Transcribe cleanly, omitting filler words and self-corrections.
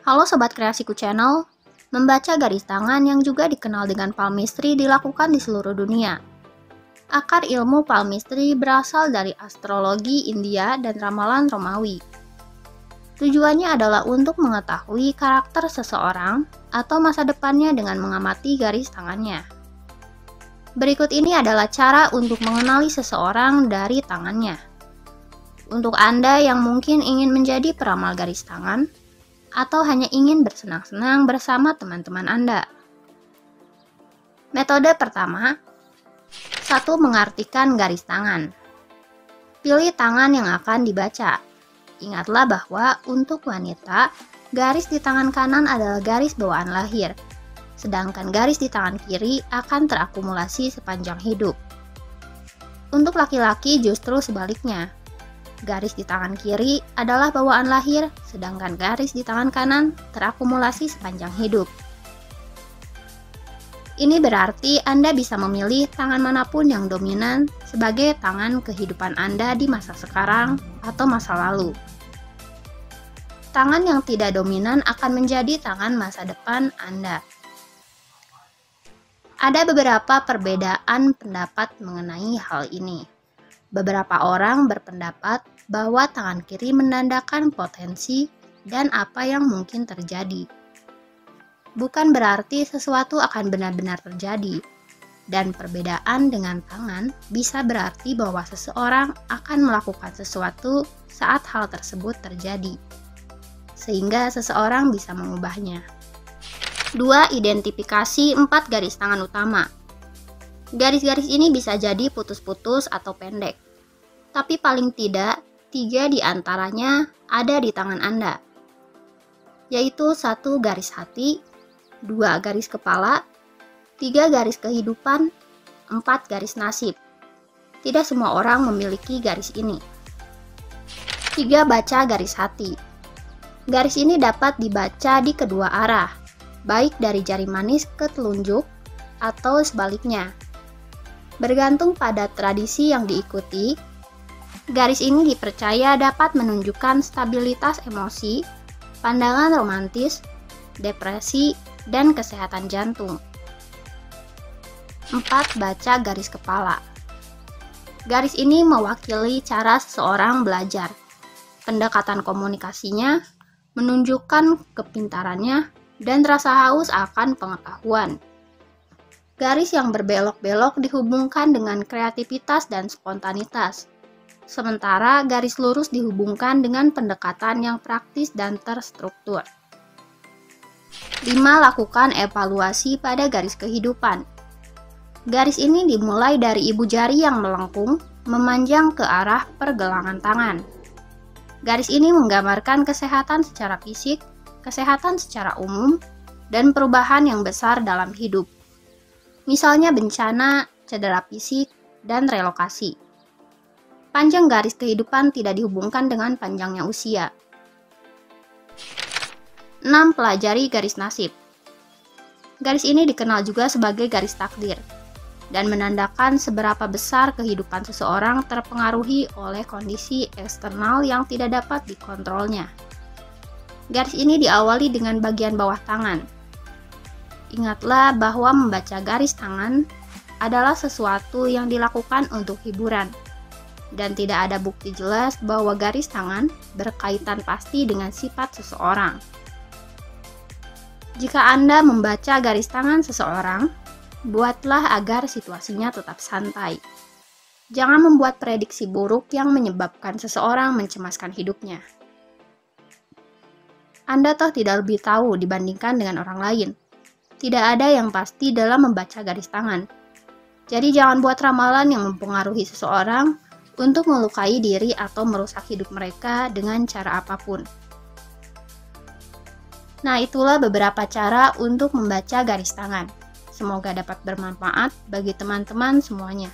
Halo Sobat Kreasiku Channel, membaca garis tangan yang juga dikenal dengan palmistry dilakukan di seluruh dunia. Akar ilmu palmistry berasal dari astrologi India dan ramalan Romawi. Tujuannya adalah untuk mengetahui karakter seseorang atau masa depannya dengan mengamati garis tangannya. Berikut ini adalah cara untuk mengenali seseorang dari tangannya. Untuk Anda yang mungkin ingin menjadi peramal garis tangan, atau hanya ingin bersenang-senang bersama teman-teman Anda. Metode pertama, 1. Mengartikan garis tangan. Pilih tangan yang akan dibaca. Ingatlah bahwa untuk wanita, garis di tangan kanan adalah garis bawaan lahir, sedangkan garis di tangan kiri akan terakumulasi sepanjang hidup. Untuk laki-laki justru sebaliknya. Garis di tangan kiri adalah bawaan lahir, sedangkan garis di tangan kanan terakumulasi sepanjang hidup. Ini berarti Anda bisa memilih tangan manapun yang dominan sebagai tangan kehidupan Anda di masa sekarang atau masa lalu. Tangan yang tidak dominan akan menjadi tangan masa depan Anda. Ada beberapa perbedaan pendapat mengenai hal ini. Beberapa orang berpendapat bahwa tangan kiri menandakan potensi dan apa yang mungkin terjadi. Bukan berarti sesuatu akan benar-benar terjadi, dan perbedaan dengan tangan bisa berarti bahwa seseorang akan melakukan sesuatu saat hal tersebut terjadi, sehingga seseorang bisa mengubahnya. 2. Identifikasi 4 garis tangan utama. Garis-garis ini bisa jadi putus-putus atau pendek, tapi paling tidak 3 di antaranya ada di tangan Anda, yaitu 1 garis hati, 2 garis kepala, 3 garis kehidupan, 4 garis nasib. Tidak semua orang memiliki garis ini. 3. Baca garis hati. Garis ini dapat dibaca di kedua arah, baik dari jari manis ke telunjuk atau sebaliknya. Bergantung pada tradisi yang diikuti, garis ini dipercaya dapat menunjukkan stabilitas emosi, pandangan romantis, depresi, dan kesehatan jantung. 4. Baca garis kepala. Garis ini mewakili cara seseorang belajar. Pendekatan komunikasinya menunjukkan kepintarannya dan rasa haus akan pengetahuan. Garis yang berbelok-belok dihubungkan dengan kreativitas dan spontanitas. Sementara garis lurus dihubungkan dengan pendekatan yang praktis dan terstruktur. 5. Lakukan evaluasi pada garis kehidupan. Garis ini dimulai dari ibu jari yang melengkung, memanjang ke arah pergelangan tangan. Garis ini menggambarkan kesehatan secara fisik, kesehatan secara umum, dan perubahan yang besar dalam hidup. Misalnya bencana, cedera fisik, dan relokasi. Panjang garis kehidupan tidak dihubungkan dengan panjangnya usia. 6. Pelajari garis nasib. Garis ini dikenal juga sebagai garis takdir, dan menandakan seberapa besar kehidupan seseorang terpengaruhi oleh kondisi eksternal yang tidak dapat dikontrolnya. Garis ini diawali dengan bagian bawah tangan. Ingatlah bahwa membaca garis tangan adalah sesuatu yang dilakukan untuk hiburan, dan tidak ada bukti jelas bahwa garis tangan berkaitan pasti dengan sifat seseorang. Jika Anda membaca garis tangan seseorang, buatlah agar situasinya tetap santai. Jangan membuat prediksi buruk yang menyebabkan seseorang mencemaskan hidupnya. Anda toh tidak lebih tahu dibandingkan dengan orang lain. Tidak ada yang pasti dalam membaca garis tangan. Jadi jangan buat ramalan yang mempengaruhi seseorang untuk melukai diri atau merusak hidup mereka dengan cara apapun. Nah, itulah beberapa cara untuk membaca garis tangan. Semoga dapat bermanfaat bagi teman-teman semuanya.